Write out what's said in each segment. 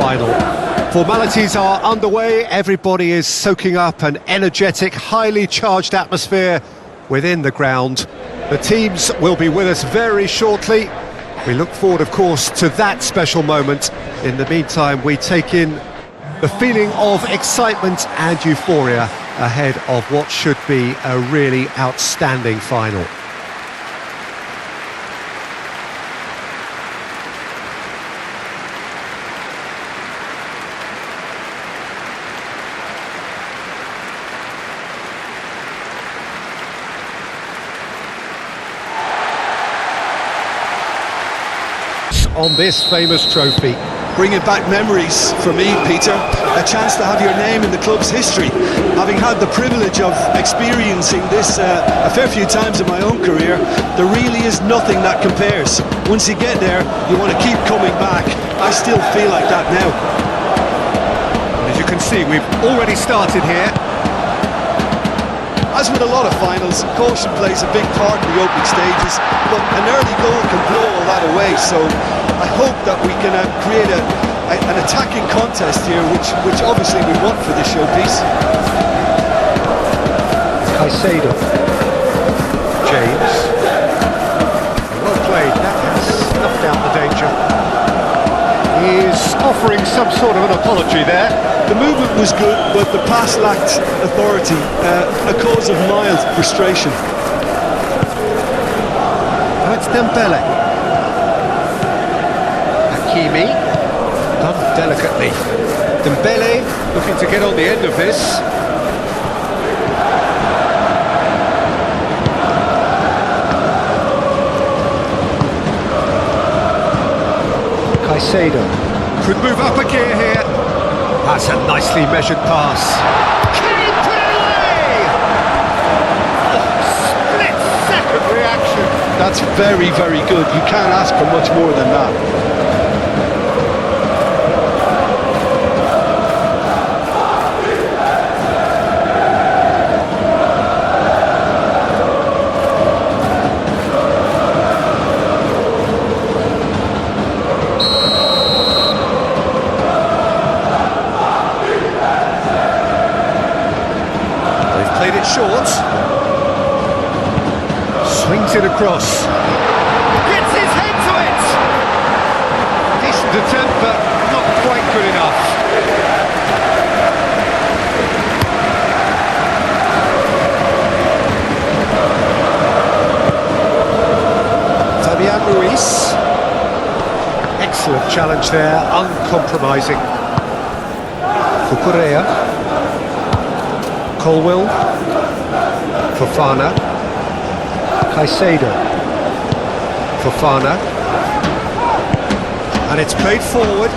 final. Formalities are underway, everybody is soaking up an energetic, highly charged atmosphere within the ground. The teams will be with us very shortly. We look forward, of course, to that special moment. In the meantime, we take in the feeling of excitement and euphoria ahead of what should be a really outstanding final. On this famous trophy. Bringing back memories for me, Peter. A chance to have your name in the club's history. Having had the privilege of experiencing this a fair few times in my own career, there really is nothing that compares. Once you get there, you want to keep coming back. I still feel like that now. As you can see, we've already started here. As with a lot of finals, caution plays a big part in the opening stages, but an early goal can blow all that away, so I hope that we can create an attacking contest here, which obviously we want for this showpiece. Caicedo. James. Well played, that has snuffed out the danger. He's offering some sort of an apology there. The movement was good, but the pass lacked authority, a cause of mild frustration. Now it's Dembele. Hakimi, done delicately. Dembele looking to get on the end of this. Caicedo could move up a gear here. That's a nicely measured pass. Split-second reaction. That's very, very good. You can't ask for much more than that. Played it short. Swings it across. Gets his head to it! Decent attempt, but not quite good enough. Fabian Ruiz. Excellent challenge there, uncompromising. Cucurella. Colwill, Fofana, Caicedo, Fofana, and it's played forward.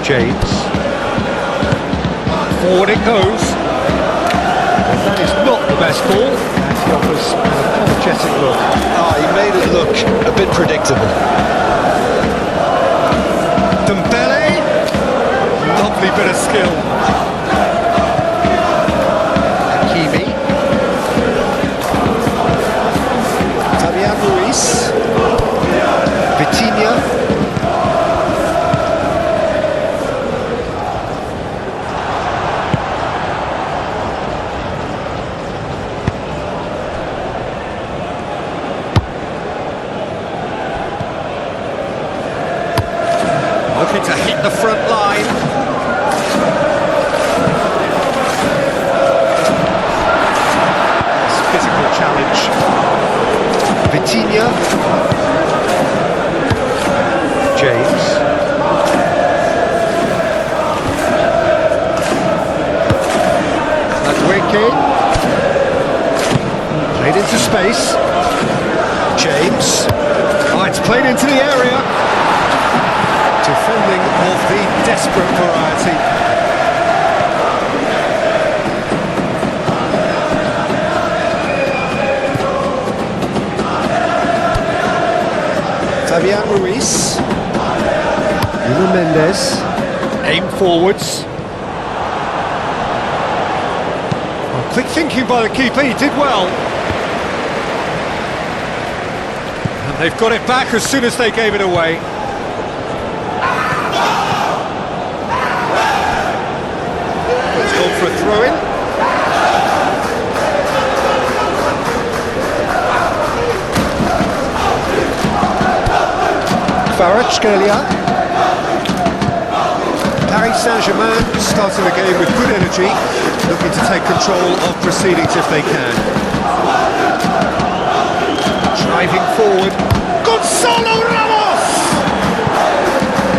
James, forward it goes. And that is not the best ball, as he offers an apologetic look. He made it look a bit predictable. Dembele, lovely bit of skill. Hakimi, Fabian Ruiz, Vitinha. Looking to hit the front line. Nice physical challenge. Vitinha. James. Madueke. Played into space. James. Oh, it's played into the area. Defending of the desperate variety. Fabian Ruiz. Nuno Mendes. Aim forwards. Well, quick thinking by the keeper, he did well. They've got it back as soon as they gave it away. It's gone for a throw-in. Kvaratskhelia. Paris Saint-Germain starting the game with good energy, looking to take control of proceedings if they can. Driving forward, Gonzalo Ramos!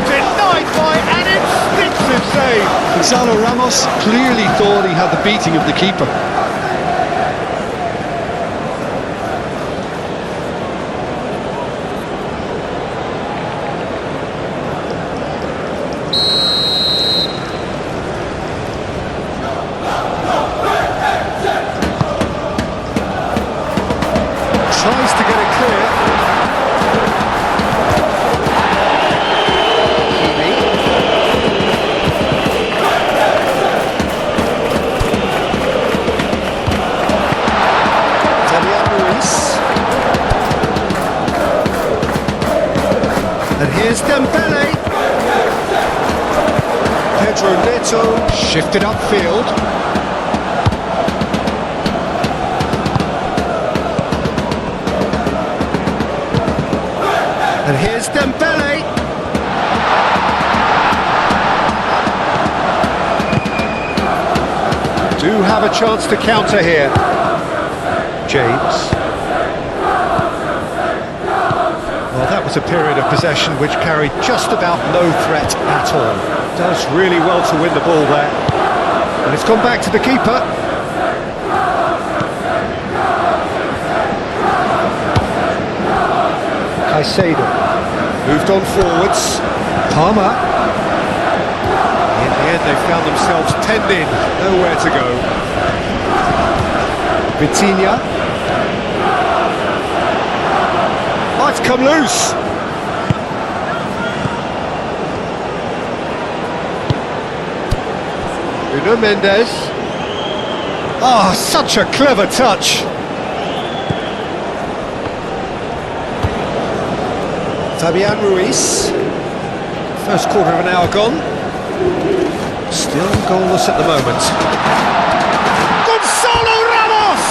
Denied by an instinctive save. Gonzalo Ramos clearly thought he had the beating of the keeper. Tries to get it clear. And here's Dembele. Pedro Neto shifted upfield. And here's Dembele. Do have a chance to counter here. James. Well, that was a period of possession which carried just about no threat at all. Does really well to win the ball there. And it's gone back to the keeper. Caicedo. Moved on forwards. Palmer. In the end, they found themselves penned in. Nowhere to go. Vitinha. Oh, it's come loose. Nuno Mendes. Oh, such a clever touch. Fabian Ruiz. First quarter of an hour gone. Still goalless at the moment. Gonzalo Ramos!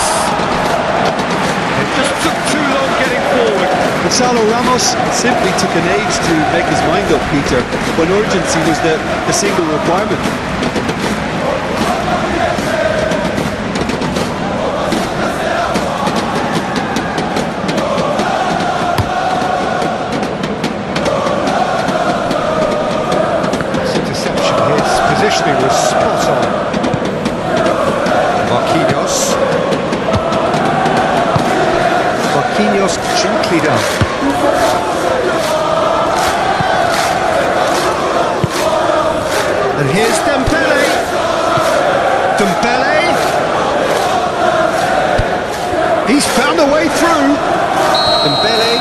It just took too long getting forward. Gonzalo Ramos simply took an age to make his mind up, Peter, when urgency was the single requirement. Positioning was spot on. Marquinhos gently down. And here's Dembele. Dembele. He's found a way through. Dembele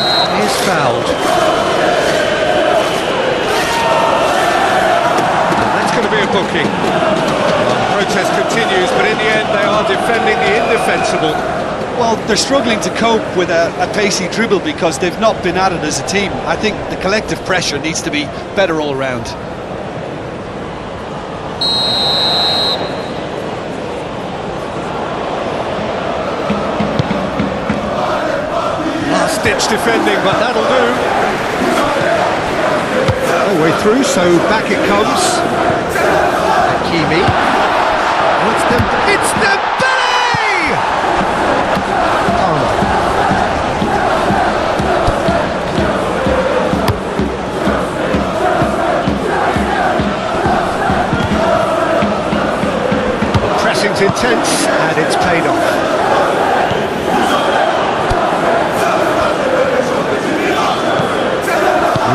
is fouled. Booking. Well, the protest continues, but in the end they are defending the indefensible. Well, they're struggling to cope with a pacey dribble because they've not been at it as a team. I think the collective pressure needs to be better all round. Last-ditch defending, but that'll do. All the way through, so back it comes. Hakimi. Oh, it's Dembele! Palmer. The pressing's intense and it's paid off.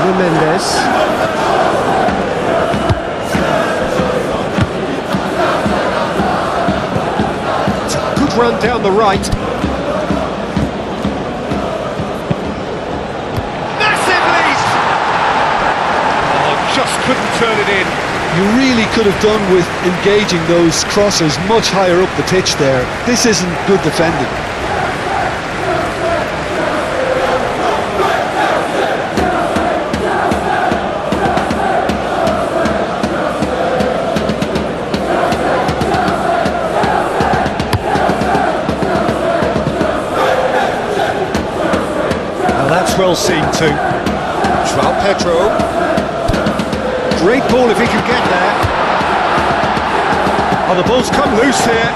Nuno Mendes. Run down the right. Massive lead! Oh, just couldn't turn it in. You really could have done with engaging those crossers much higher up the pitch there. This isn't good defending. well seen too. João Pedro. Great ball if he can get there. Oh, the ball's come loose here.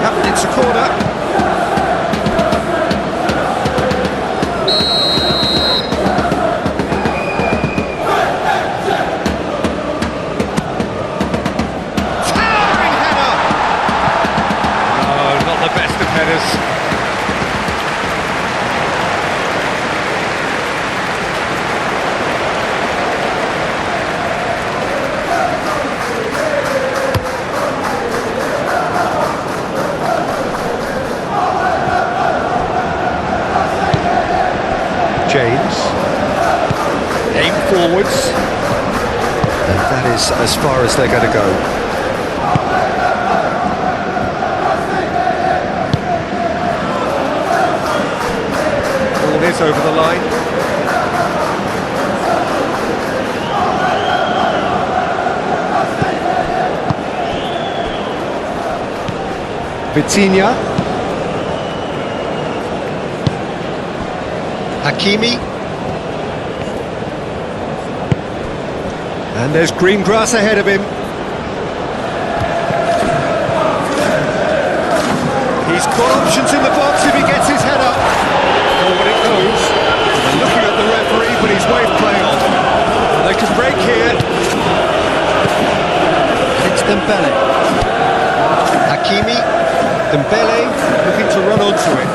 Yep, it's a corner. Towering header! Oh, not the best of headers. James, aim forwards, and that is as far as they're going to go. Ball is over the line. Vitinha. Hakimi. And there's green grass ahead of him. He's got options in the box if he gets his head up. Forward it goes. They're looking at the referee, but he's waved play on. And they can break here. It's Dembele. Hakimi. Dembele looking to run onto it.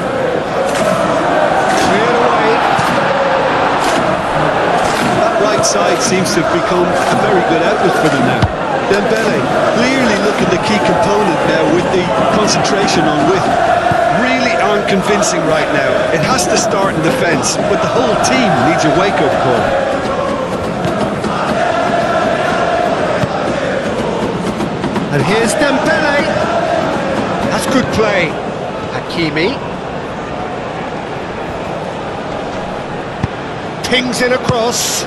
Cleared away. That right side seems to have become a very good outlet for them now. Dembele clearly looking the key component now with the concentration on width. Really aren't convincing right now. It has to start in defence, but the whole team needs a wake-up call. And here's Dembele. That's good play. Hakimi. Pings it across.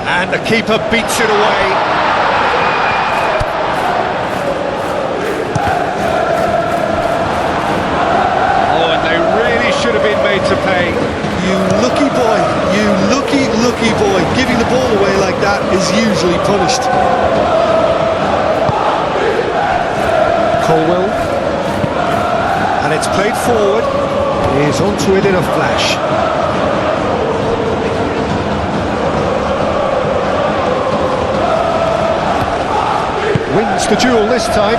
And the keeper beats it away. Oh, and they really should have been made to pay. You lucky boy, you lucky boy. Giving the ball away like that is usually punished. Colwell. And it's played forward. He's onto it in a flash. Wins the duel this time.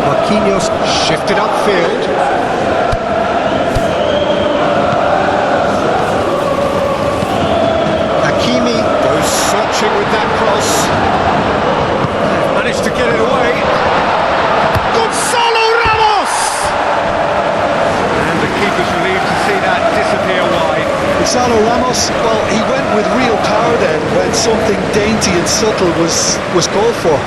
Marquinhos shifted upfield. Hakimi goes searching with that cross. Managed to get it away. Gonzalo Ramos! And the keeper's relieved to see that disappear wide. Gonzalo Ramos, well, he went with real power then when something dainty and subtle was called for.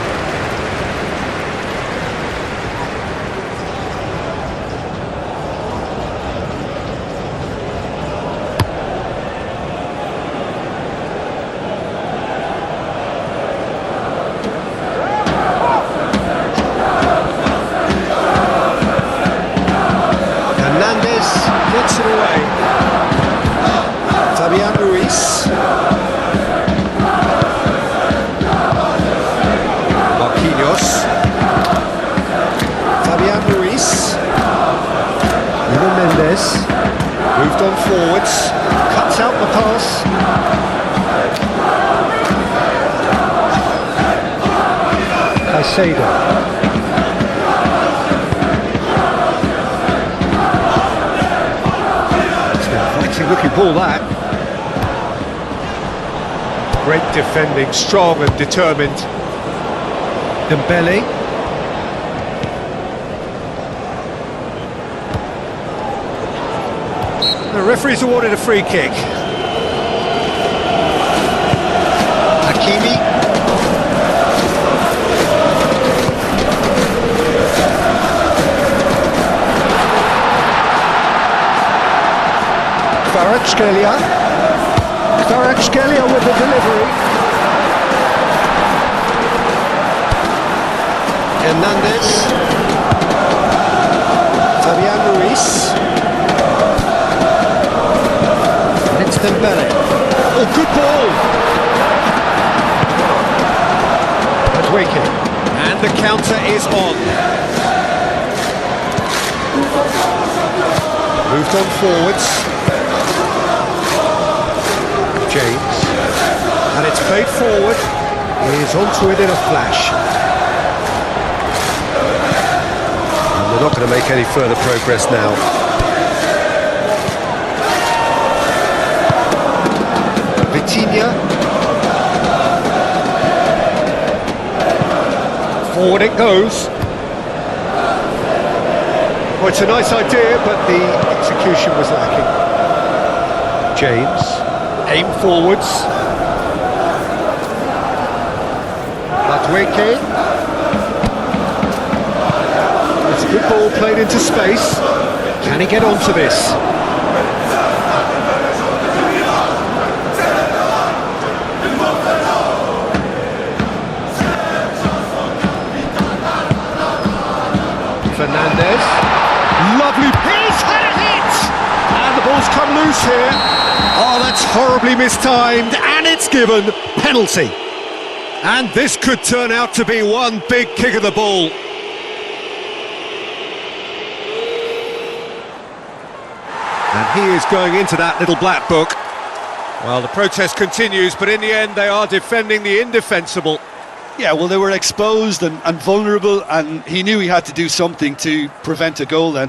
Knocks it away. Fabian Ruiz. Marquinhos. Fabian Ruiz. Nuno Mendes. Moved on forwards. Cuts out the pass. Caicedo. Looking ball that. Great defending, strong and determined. Dembele. The referee's awarded a free kick. Hakimi. Kvaratskhelia. Kvaratskhelia with the delivery. Hernandez. Fabian Ruiz. And it's Dembele. Oh, good ball! Madueke. And the counter is on. Moved on forwards. James. And it's played forward. He's onto it in a flash. And they're not going to make any further progress now. Vitinha. Forward it goes. Well, it's a nice idea, but the execution was lacking. James, aim forwards. Madueke. It's a good ball played into space. Can he get onto this? Fernandez. Lovely, he's had a hit! And the ball's come loose here. Oh, that's horribly mistimed, and it's given penalty. And this could turn out to be one big kick of the ball. And he is going into that little black book. Well, the protest continues, but in the end they are defending the indefensible. Yeah, well, they were exposed and vulnerable, and he knew he had to do something to prevent a goal then.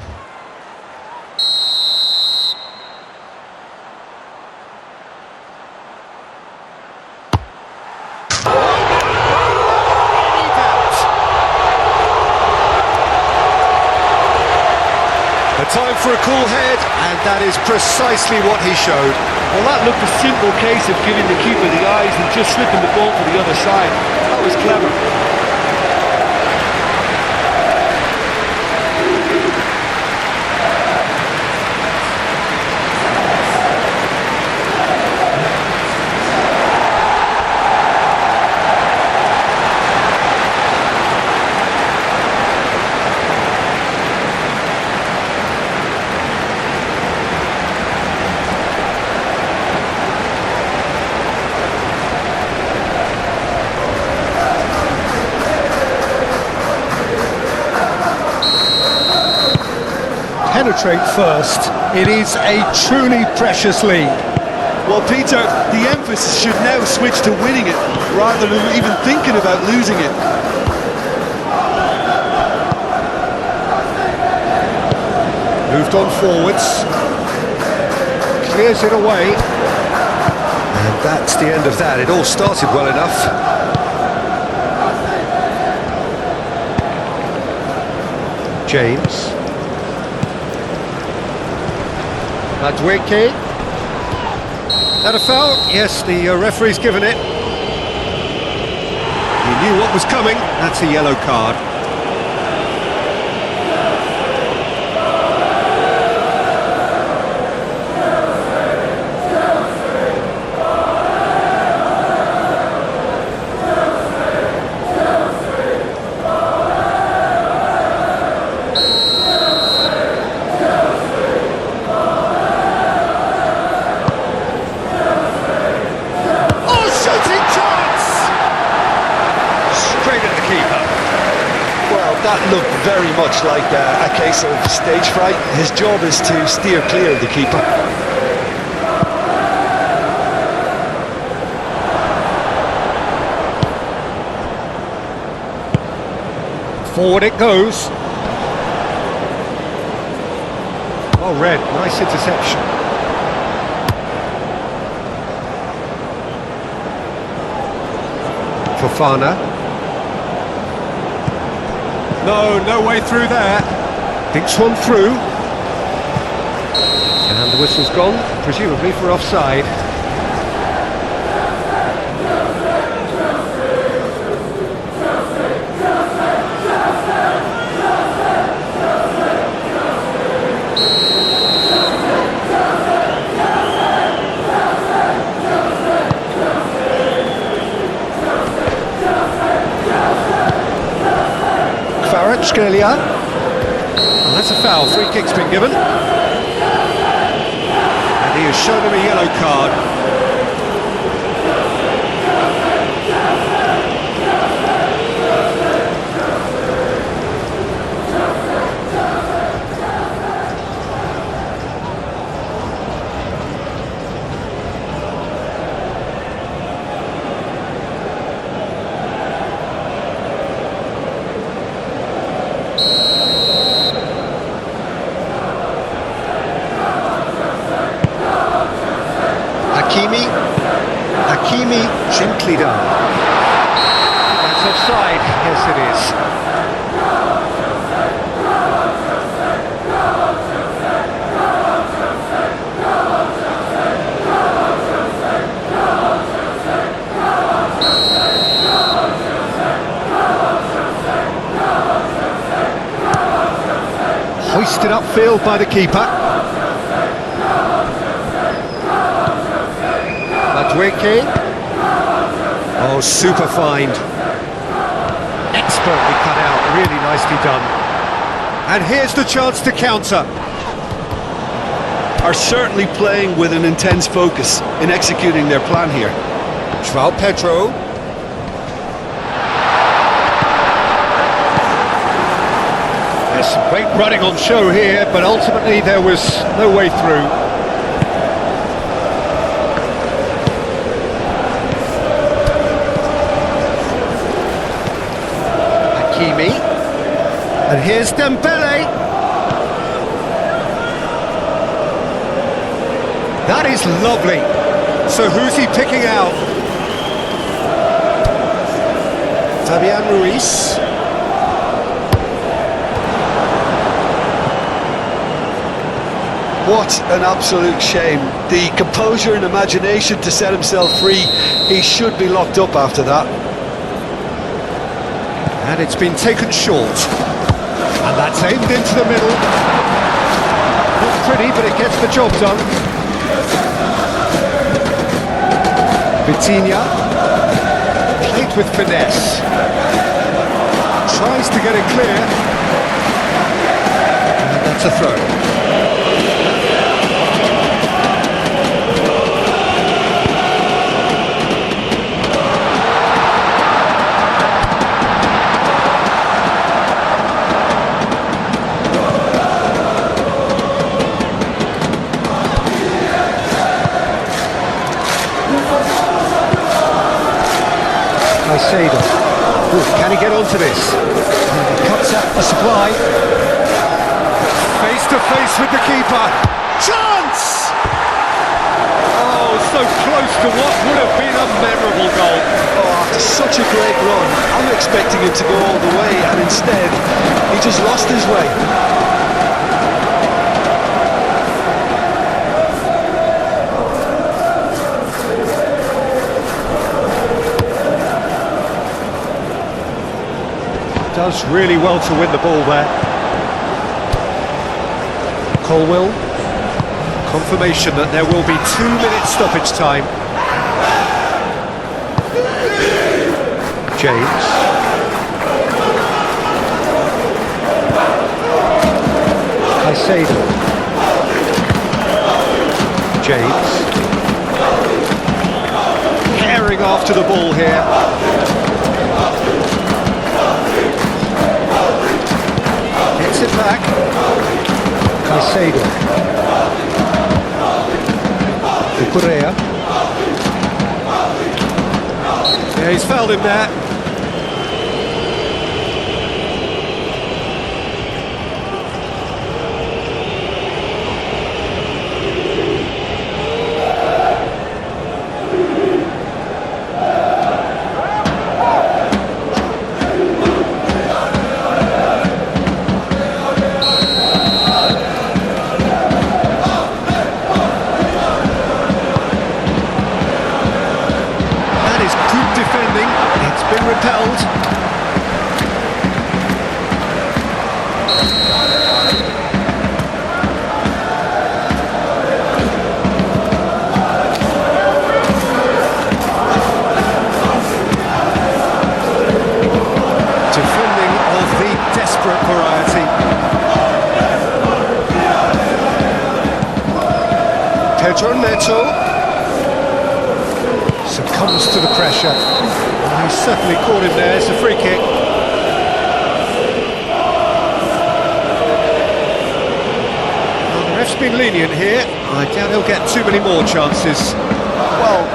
A time for a cool head, and that is precisely what he showed. Well, that looked a simple case of giving the keeper the eyes and just slipping the ball to the other side. That was clever. Penetrate first. It is a truly precious lead. Well, Peter, the emphasis should now switch to winning it, rather than even thinking about losing it. Moved on forwards. Clears it away. And that's the end of that. It all started well enough. James. Madueke. That a foul? Yes, the referee's given it. He knew what was coming. That's a yellow card. That looked very much like a case of stage fright. His job is to steer clear of the keeper. Forward it goes. Oh, Red, nice interception. Fofana. No way through there. Dinks one through. And the whistle's gone, presumably for offside. Korea. And that's a foul, free kick's been given. And he has shown him a yellow card. Hakimi, gently done. That's offside, yes it is. Hoisted upfield by the keeper. Wiki. Oh, super find. Expertly cut out, really nicely done. And here's the chance to counter. Are certainly playing with an intense focus in executing their plan here. João Pedro. There's some great running on show here, but ultimately there was no way through. And here's Dembele. That is lovely. So who's he picking out? Fabian Ruiz. What an absolute shame. The composure and imagination to set himself free. He should be locked up after that. And it's been taken short. And that's aimed into the middle. Not pretty, but it gets the job done. Vitinha. Played with finesse. Tries to get it clear. And that's a throw. Can he get onto this? He cuts out the supply. Face to face with the keeper. Chance! Oh, so close to what would have been a memorable goal. Oh, after such a great run, I'm expecting him to go all the way, and instead, he just lost his way. Does really well to win the ball there. Colwill. Confirmation that there will be 2 minutes stoppage time. James. Caicedo. James. Tearing after the ball here. It back. Caicedo. Korea. Yeah, he's fouled him there. Succumbs to the pressure. He certainly caught him there. It's a free kick. Well, the ref's been lenient here. I doubt he'll get too many more chances. Well,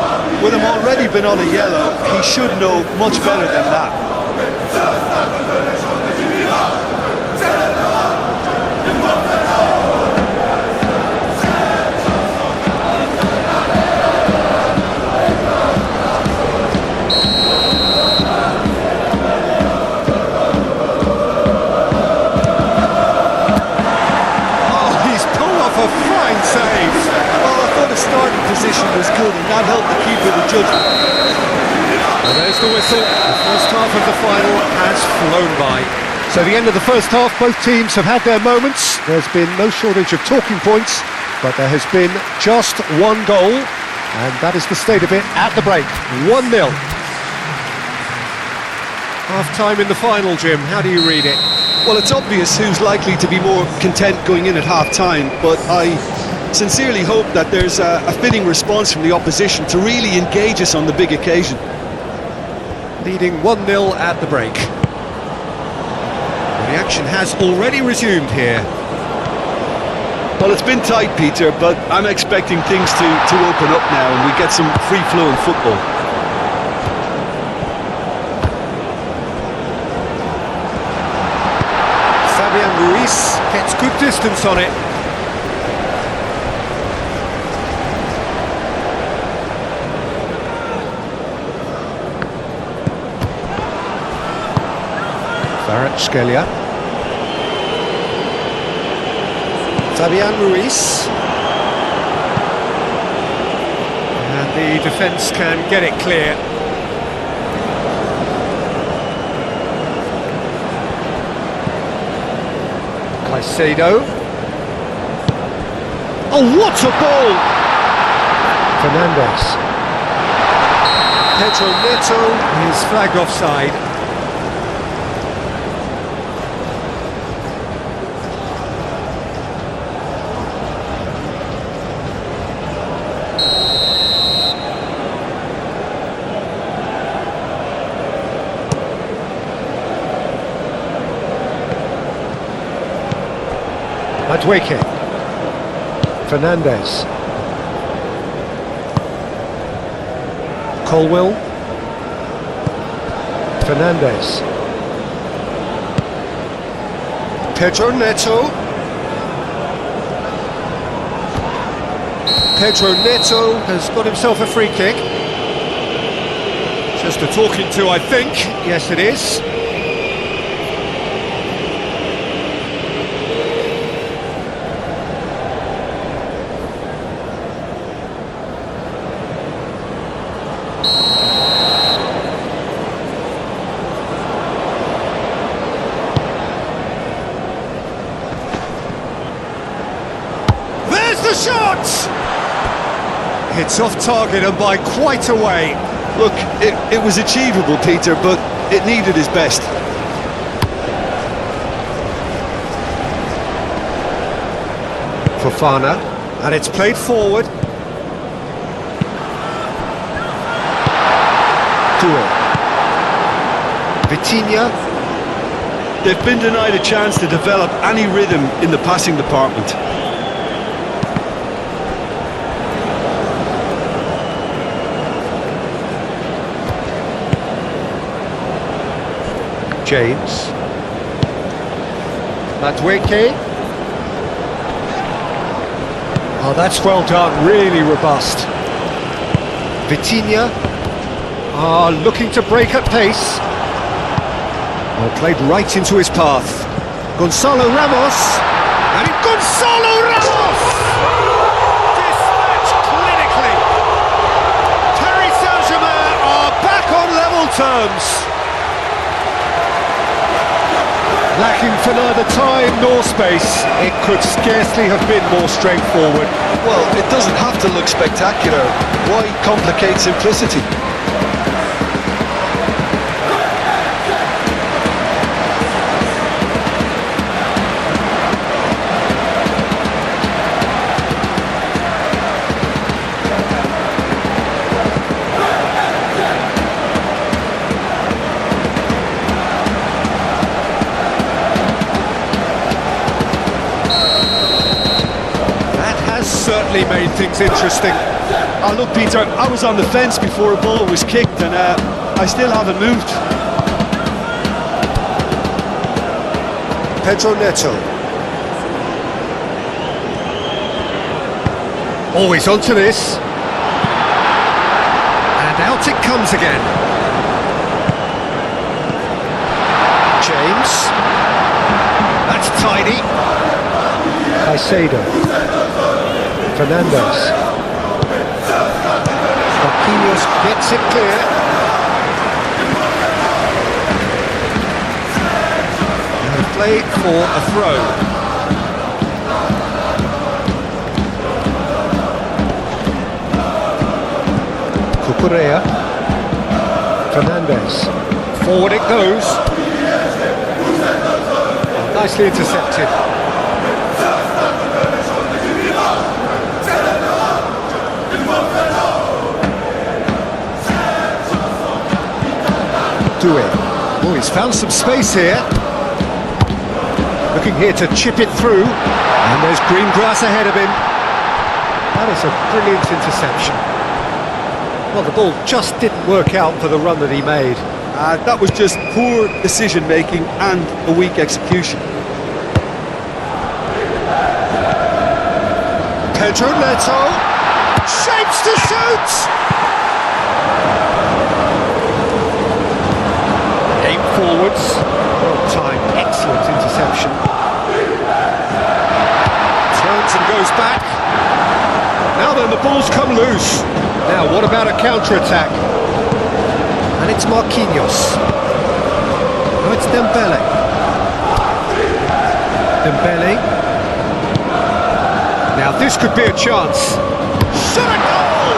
with him already been on a yellow, he should know much better than that. Position was good and that helped the keeper the judgment. Well, there's the whistle. The first half of the final has flown by. So the end of the first half, both teams have had their moments. There's been no shortage of talking points, but there has been just one goal, and that is the state of it at the break. 1-0. Half-time in the final, Jim. How do you read it? Well, it's obvious who's likely to be more content going in at half-time, but I sincerely hope that there's a fitting response from the opposition to really engage us on the big occasion. Leading 1-0 at the break. The action has already resumed here. Well, it's been tight, Peter, but I'm expecting things to open up now and we get some free-flowing football. Fabian Ruiz gets good distance on it. Scalia. Fabian Ruiz. And the defence can get it clear. Caicedo. Oh, what a ball! Fernandes. Pedro Neto is flagged offside. Madueke. Fernandes. Colwill. Fernandes. Pedro Neto. Pedro Neto has got himself a free kick. Just a talking to, I think. Yes, it is. The shot! It's off target and by quite a way. Look, it was achievable, Peter, but it needed his best. Fofana, and it's played forward. Duel. Vitinha. They've been denied a chance to develop any rhythm in the passing department. James. Madueke. Oh, that's well done, really robust. Vitinha. Looking to break at pace. Oh, played right into his path. Gonzalo Ramos. And Gonzalo Ramos! Dispatched clinically. Paris Saint-Germain are back on level terms. Lacking for neither time nor space, it could scarcely have been more straightforward. Well, it doesn't have to look spectacular. Why complicate simplicity? certainly made things interesting. Oh, look, Peter, I was on the fence before a ball was kicked, and I still haven't moved. Pedro Neto. Always onto this. And out it comes again. James. That's tidy. Caicedo. Fernandes. Marquinhos gets it clear. And a play for a throw. Cucurella. Fernandes. Forward it goes. Nicely intercepted. Oh, he's found some space here. Looking here to chip it through. And there's green grass ahead of him. That is a brilliant interception. Well, the ball just didn't work out for the run that he made. That was just poor decision-making and a weak execution. Pedro Neto shapes to shoot! Game forwards. Well timed, excellent interception. Turns and goes back. Now then, the ball's come loose. Now, what about a counter-attack? And it's Marquinhos. Now it's Dembele. Dembele. Now this could be a chance. Shot a goal!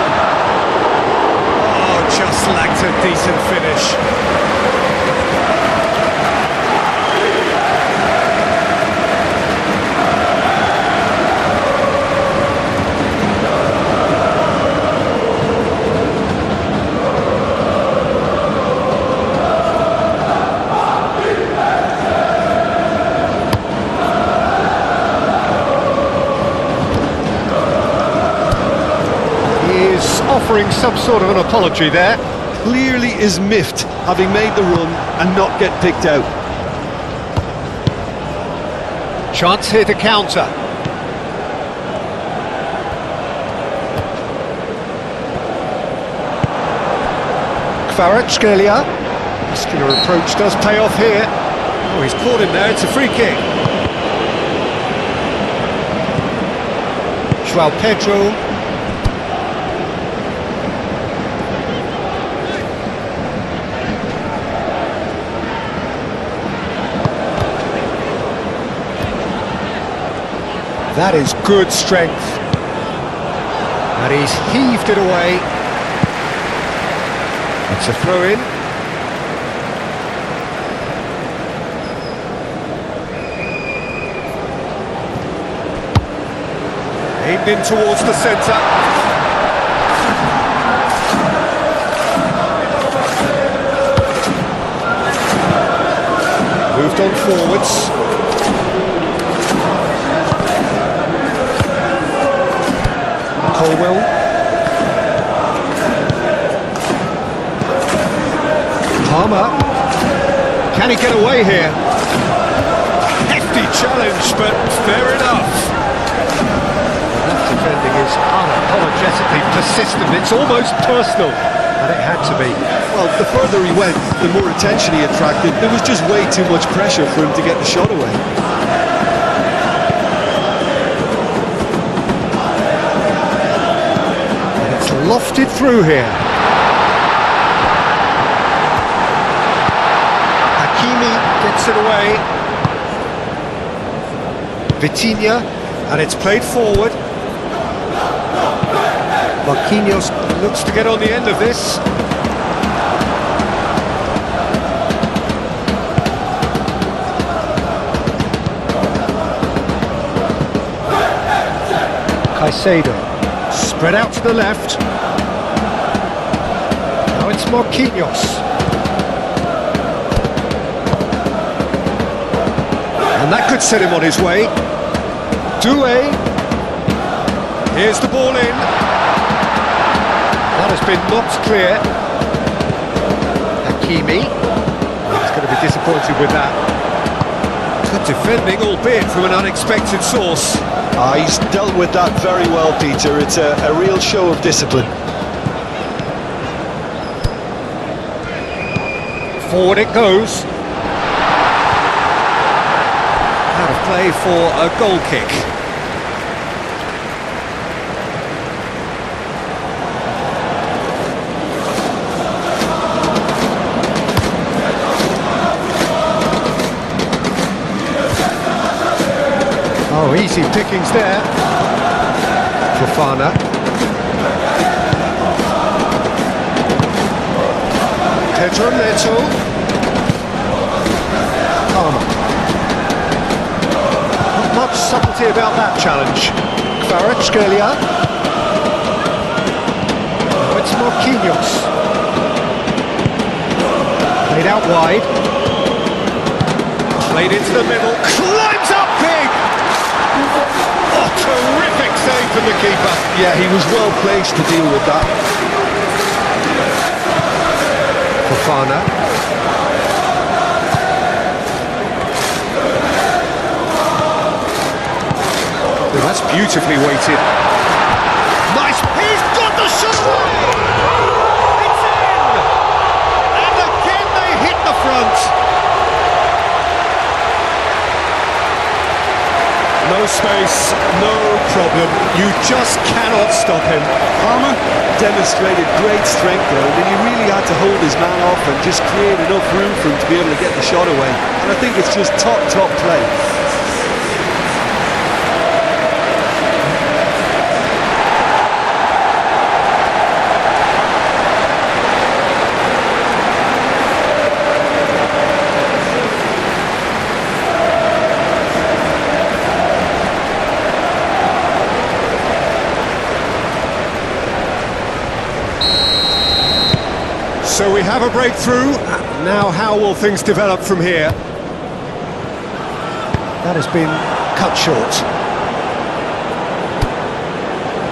Oh, just lacked a decent finish. Offering some sort of an apology there. Clearly is miffed, having made the run and not get picked out. Chance here to counter. Kvaratskhelia. Muscular approach does pay off here. Oh, he's caught him there, it's a free kick. João Pedro. That is good strength. And he's heaved it away. It's a throw-in. Aimed in towards the centre. Moved on forwards. Colwell. Palmer. Can he get away here? Hefty challenge, but fair enough. That defending is unapologetically persistent. It's almost personal, and it had to be. Well, the further he went, the more attention he attracted. There was just way too much pressure for him to get the shot away. Lofted through here. Hakimi gets it away. Vitinha, and it's played forward. Marquinhos looks to get on the end of this. Caicedo. Spread out to the left. Now it's Marquinhos. And that could set him on his way. Doué. Here's the ball in. That has been knocked clear. Hakimi. He's going to be disappointed with that. Good defending, albeit from an unexpected source. He's dealt with that very well, Peter. It's a real show of discipline. Forward it goes. Out of play for a goal kick. Oh, easy pickings there. Fofana. Pedro Neto. Palmer. Not much subtlety about that challenge. Kvaratskhelia. Oh, it's Marquinhos. Played out wide. Played into the middle. Climbs up big! Oh, terrific save from the keeper. Yeah, he was well placed to deal with that. Fofana. Oh, that's beautifully weighted. Nice, he's got the shot! It's in! And again they hit the front. No space, no problem. You just cannot stop him. Palmer demonstrated great strength there, and then he really had to hold his man off and just create enough room for him to be able to get the shot away. And I think it's just top play. So we have a breakthrough. Now how will things develop from here? That has been cut short.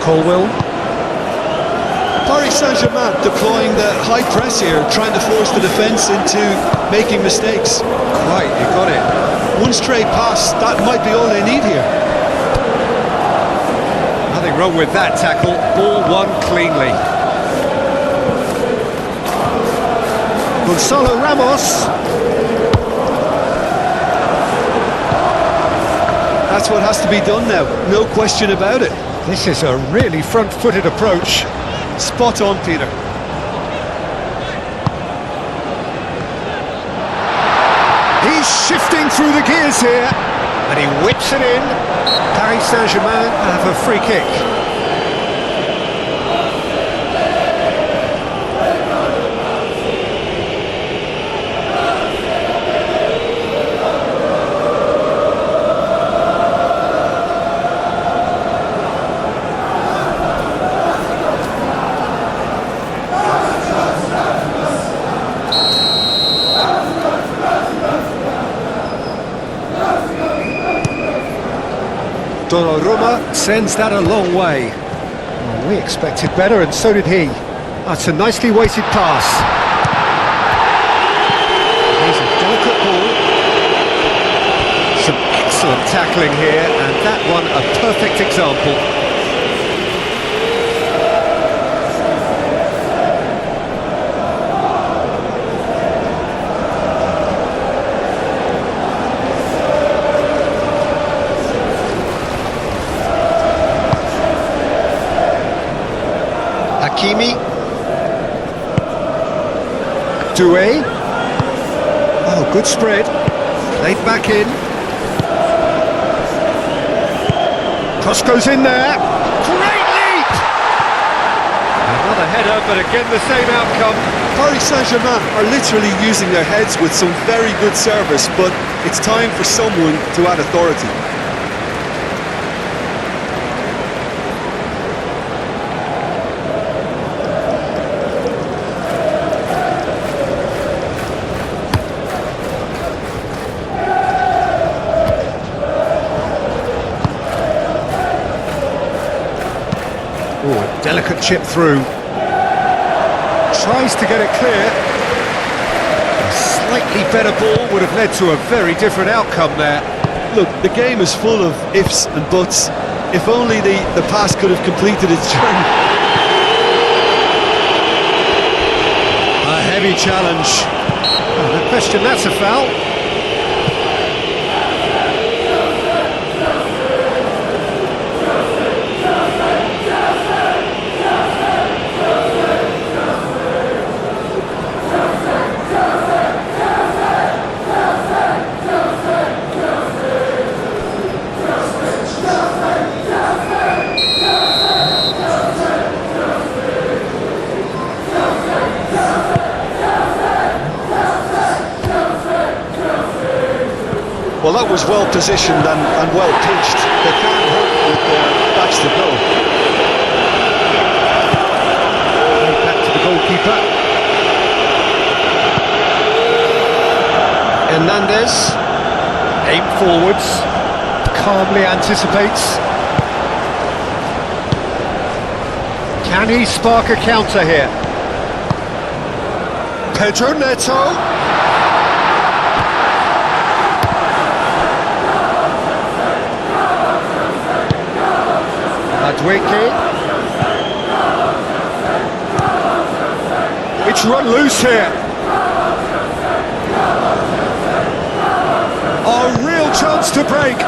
Colwill. Paris Saint-Germain deploying the high press here, trying to force the defence into making mistakes. Right, you got it. One straight pass, that might be all they need here. Nothing wrong with that tackle. Ball won cleanly. Gonzalo Ramos. That's what has to be done now, no question about it. This is a really front-footed approach. Spot on, Peter. He's shifting through the gears here, and he whips it in. Paris Saint-Germain have a free kick. Donnarumma sends that a long way. Well, we expected better, and so did he. That's a nicely weighted pass. Here's a delicate ball. Some excellent tackling here, and that one a perfect example. Hakimi. Doué. Oh, good spread. Played back in. Cross goes in there. Great leap! Another header, but again the same outcome. Paris Saint-Germain are literally using their heads with some very good service, but it's time for someone to add authority. can chip through. Tries to get it clear. A slightly better ball would have led to a very different outcome there. Look, the game is full of ifs and buts. If only the pass could have completed its journey. A heavy challenge. Oh, no question, that's a foul. Well, that was well positioned and well pitched. They can't hurt with their backs to goal. Back to the goalkeeper. Hernandez. Aim forwards. Calmly anticipates. Can he spark a counter here? Pedro Neto. Adwiki. It's run loose here. A real chance to break.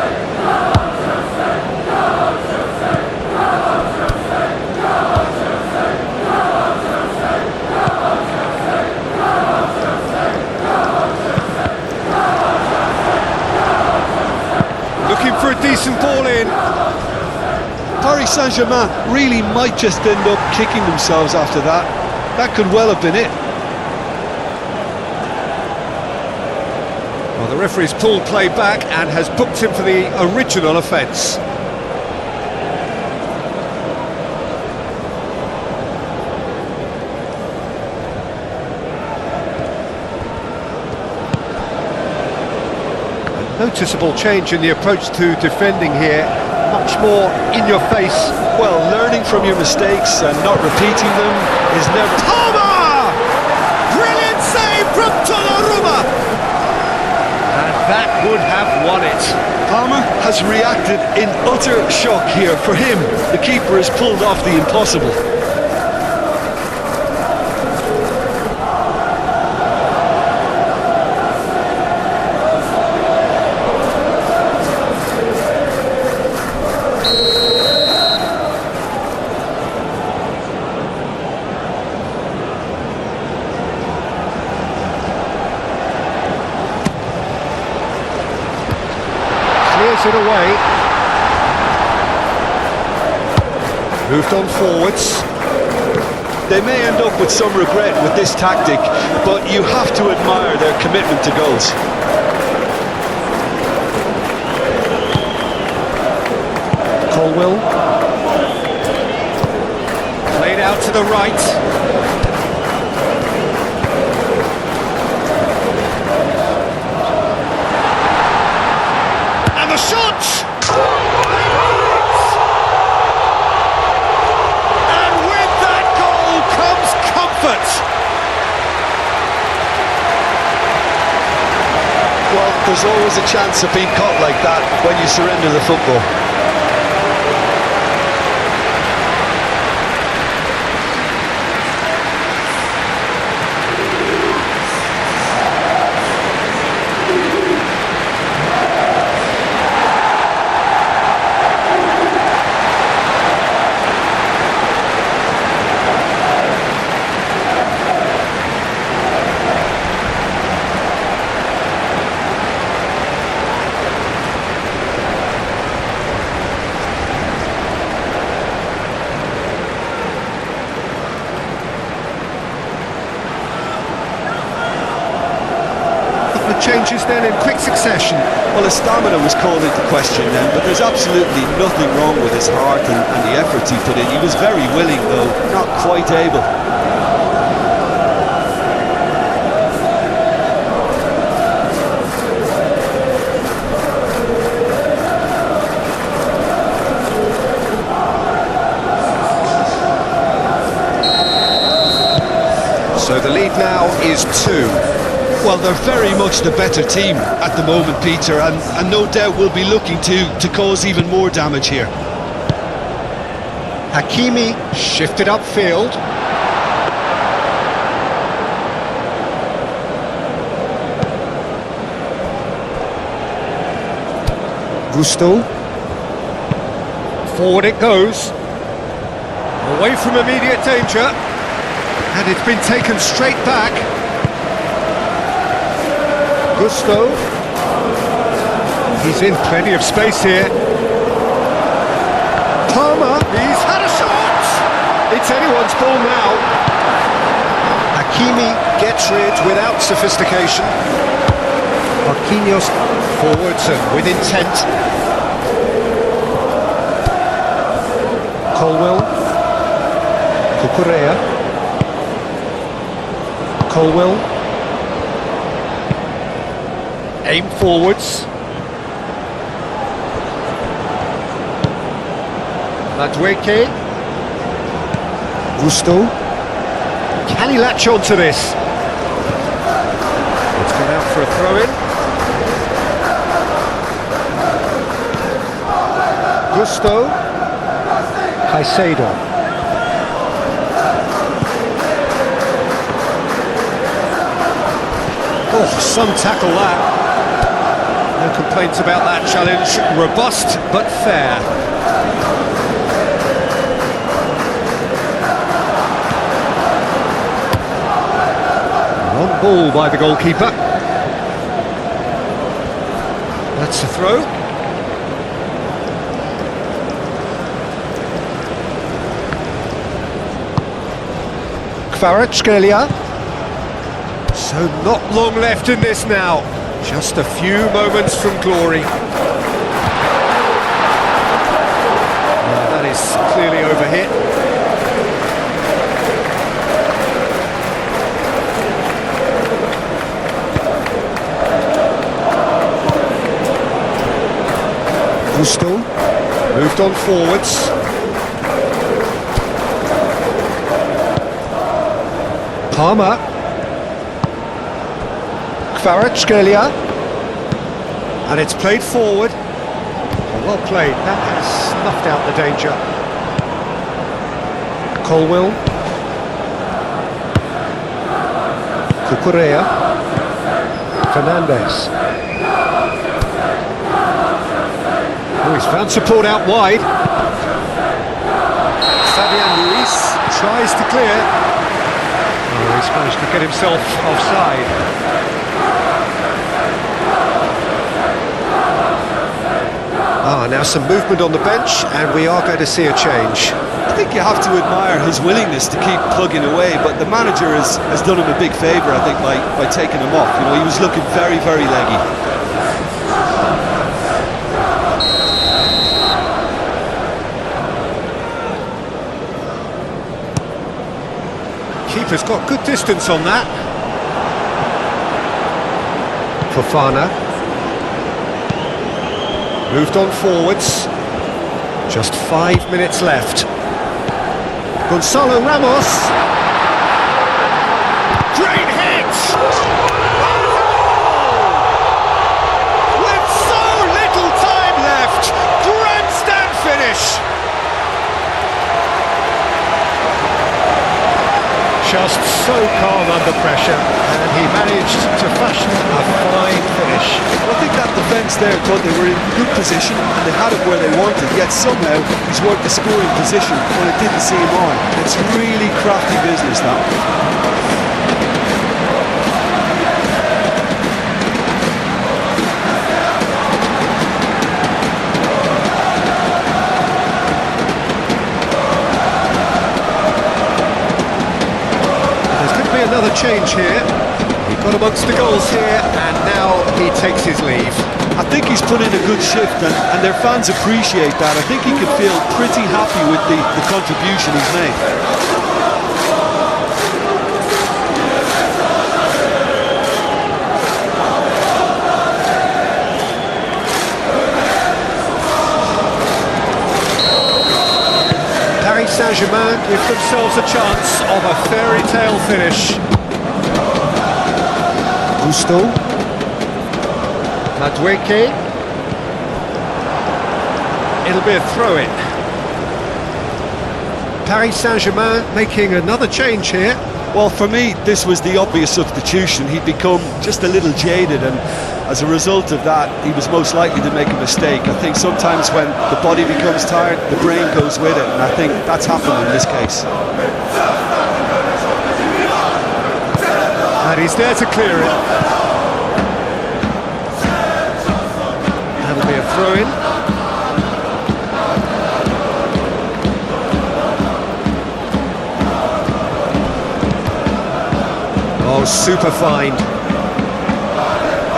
Looking for a decent ball in. Paris Saint-Germain really might just end up kicking themselves after that. That could well have been it. Well, the referee's pulled play back and has booked him for the original offence. A noticeable change in the approach to defending here. Much more in your face. Well, learning from your mistakes and not repeating them is never... Palmer! Brilliant save from Donnarumma! And that would have won it. Palmer has reacted in utter shock here. For him, the keeper has pulled off the impossible. Clears it away. Moved on forwards. They may end up with some regret with this tactic, but you have to admire their commitment to goals. Colwill. Played out to the right. Shot! And with that goal comes comfort. Well, there's always a chance of being caught like that when you surrender the football. Changes then in quick succession. Well, his stamina was called into question then, but there's absolutely nothing wrong with his heart and the efforts he put in. He was very willing, though, not quite able. So the lead now is 2. Well, they're very much the better team at the moment, Peter, and no doubt will be looking to cause even more damage here. Hakimi shifted upfield. Gusto. Forward it goes. Away from immediate danger. And it's been taken straight back. Gusto. He's in plenty of space here. Palmer. He's had a shot! It's anyone's ball now. Hakimi gets rid without sophistication. Marquinhos forwards and with intent. Colwell. Cucurella. Colwell. Aim forwards. Madueke. Gusto. Can he latch on to this? It's gone out for a throw-in. Gusto. Caicedo. Oh, some tackle that. No complaints about that challenge. Robust but fair. Long ball by the goalkeeper. That's a throw. Kvaratskhelia. So not long left in this now. Just a few moments from glory. That is clearly overhit. Gusto moved on forwards. Palmer. Kvaratskhelia. And it's played forward. Well played, that has snuffed out the danger. Colwell. Cucurella. Fernandez. Oh, he's found support out wide. Fabian Ruiz tries to clear. Oh, he's managed to get himself offside. Now some movement on the bench, and we are going to see a change. I think you have to admire his willingness to keep plugging away, but the manager has done him a big favour, I think, by taking him off. You know, he was looking very, very leggy. Keeper's got good distance on that. Fofana. Moved on forwards. Just 5 minutes left. Gonzalo Ramos. Great hit! With so little time left, grandstand finish. Just so calm under pressure, and he managed to fashion a fine finish. I think that defence there thought they were in good position and they had it where they wanted, yet somehow he's worked the scoring position when it didn't seem on. It's really crafty business, that. Another change here. He got amongst the goals here, and now he takes his leave. I think he's put in a good shift, and their fans appreciate that. I think he can feel pretty happy with the contribution he's made. Paris Saint-Germain give themselves a chance of a fairy tale finish. Gusto. Madueke. It'll be a throw-in. Paris Saint-Germain making another change here. Well, for me, this was the obvious substitution. He'd become just a little jaded, and as a result of that, he was most likely to make a mistake. I think sometimes when the body becomes tired, the brain goes with it, and I think that's happened in this case. And he's there to clear it. That'll be a throw-in. Oh, super fine.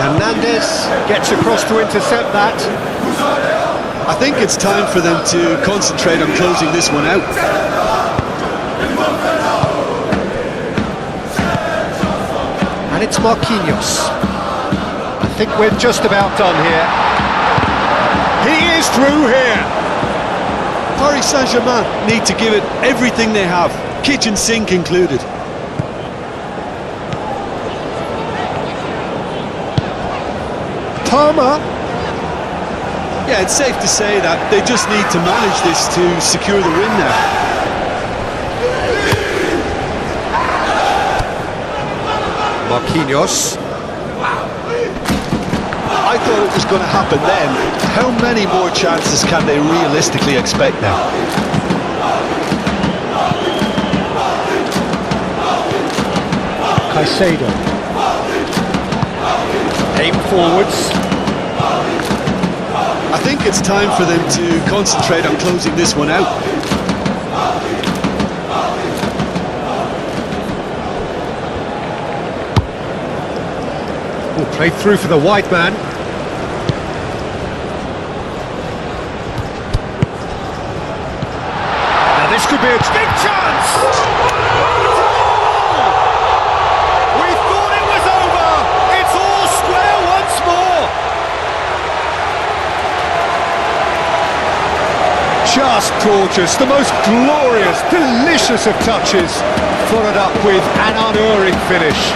Hernandez gets across to intercept that. I think it's time for them to concentrate on closing this one out. And it's Marquinhos. I think we're just about done here. He is through here. Paris Saint-Germain need to give it everything they have, kitchen sink included. Palmer. Yeah, it's safe to say that they just need to manage this to secure the win now. Marquinhos. I thought it was going to happen then. How many more chances can they realistically expect now? Caicedo. Aim forwards. I think it's time for them to concentrate on closing this one out. Oh, played through for the white man. Now this could be a big chance! We thought it was over! It's all square once more! Just gorgeous, the most glorious, delicious of touches, followed up with an unerring finish.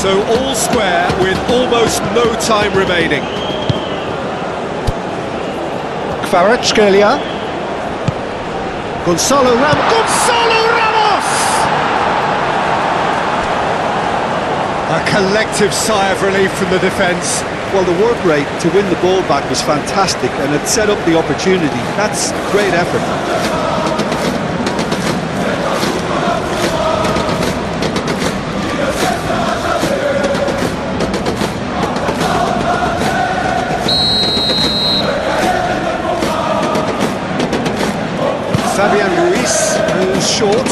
So all square with almost no time remaining. Kvaratskhelia. Gonzalo Ramos! A collective sigh of relief from the defence. Well, the work rate to win the ball back was fantastic, and it set up the opportunity. That's great effort. Fabian Ruiz, who's short.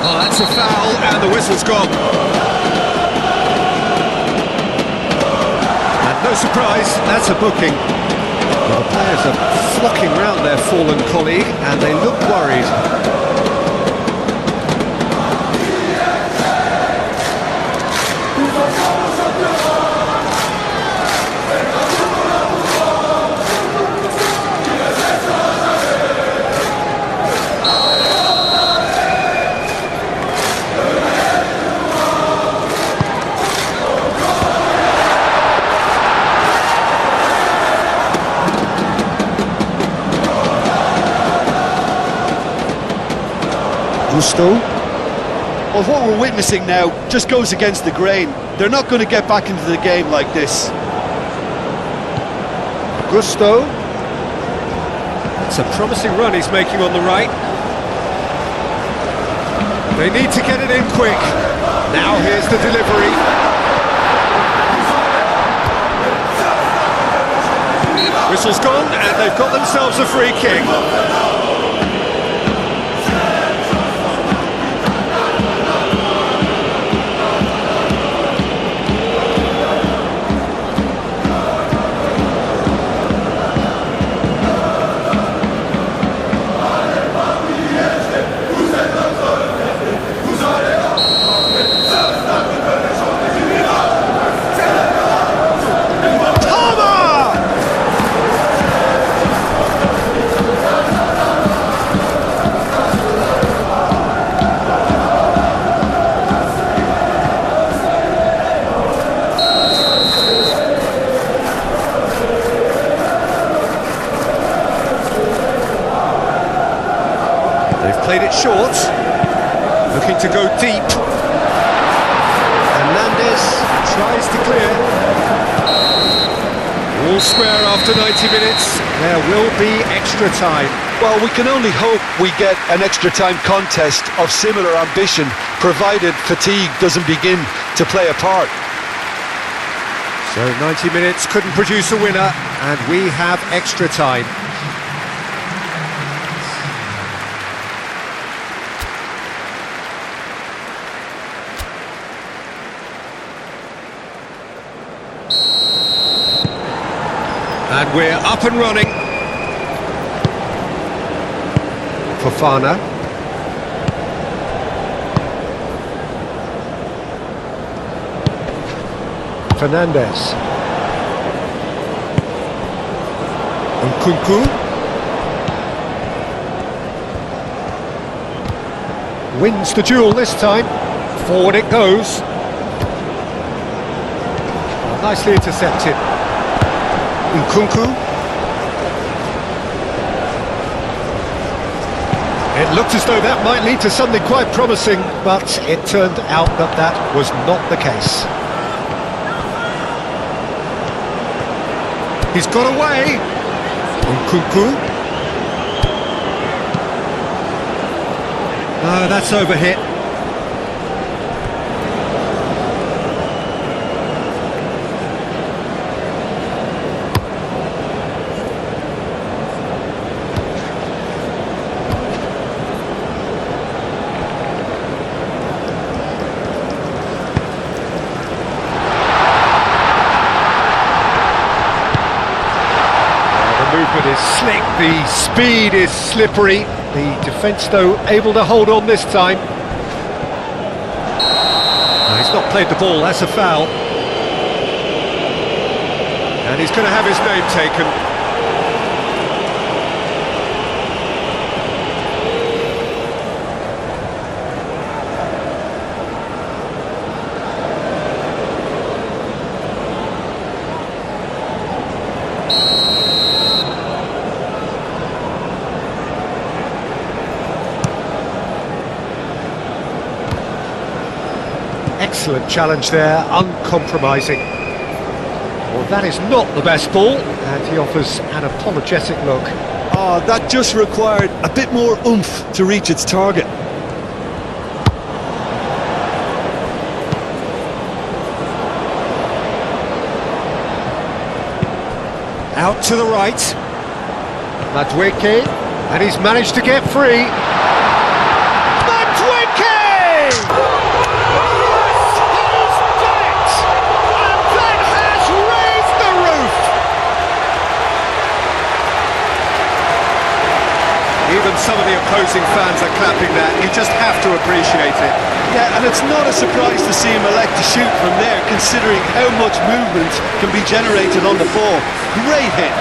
Oh, that's a foul, and the whistle's gone. And no surprise, that's a booking. Well, the players are flocking round their fallen colleague, and they look worried. Gusto. Well, what we're witnessing now just goes against the grain. They're not going to get back into the game like this. Gusto. It's a promising run he's making on the right. They need to get it in quick. Now here's the delivery. Whistle's gone, and they've got themselves a free kick. They've played it short, looking to go deep. Hernandez tries to clear. All square after 90 minutes. There will be extra time. Well, we can only hope we get an extra time contest of similar ambition, provided fatigue doesn't begin to play a part. So 90 minutes couldn't produce a winner, and we have extra time. And we're up and running. Fofana. Fernandez. Nkunku. Wins the duel this time. Forward it goes. Nicely intercepted. Nkunku. It looked as though that might lead to something quite promising, but it turned out that that was not the case. He's got away. Nkunku. No, that's overhit. Is slick, the speed is slippery, the defence though able to hold on this time. No, he's not played the ball, that's a foul. And he's going to have his name taken. Excellent challenge there, uncompromising. Well, that is not the best ball, and he offers an apologetic look. Oh, that just required a bit more oomph to reach its target. Out to the right. Madueke, and he's managed to get free. Even some of the opposing fans are clapping that. You just have to appreciate it. Yeah, and it's not a surprise to see him elect to shoot from there, considering how much movement can be generated on the ball. Great hit.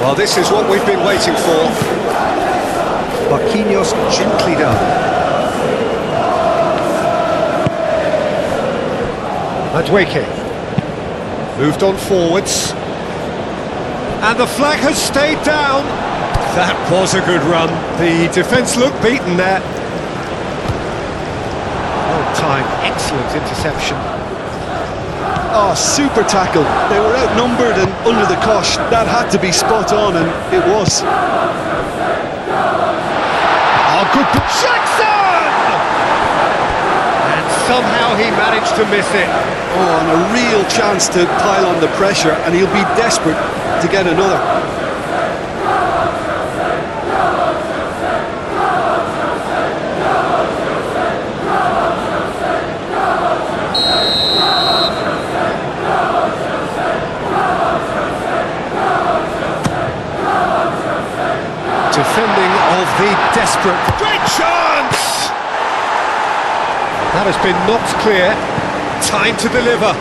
Well, this is what we've been waiting for. Marquinhos gently done. Madueke. Moved on forwards. And the flag has stayed down. That was a good run. The defence looked beaten there. Well timed, excellent interception. Oh, super tackle. They were outnumbered and under the cosh. That had to be spot on, and it was. Oh, good. Jackson! And somehow he managed to miss it. Oh, and a real chance to pile on the pressure, and he'll be desperate to get another. Defending of the desperate. Great chance! That has been knocked clear. Time to deliver.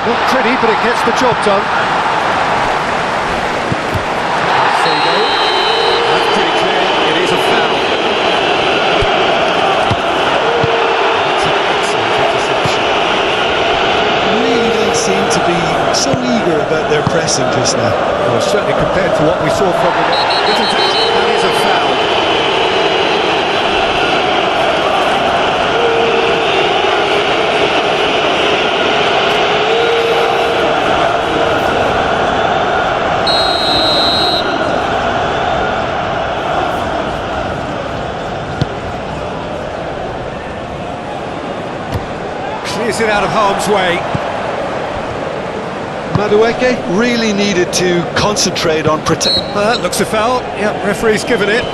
Not pretty, but it gets the job done. Sego. That's pretty clear. It is a foul. That's an excellent interception. Really don't seem to be so eager about their pressing just now. Well, certainly compared to what we saw from them. That is a foul. Clears it out of harm's way. Madueke really needed to concentrate on protect. That looks a foul. Yep, referee's given it.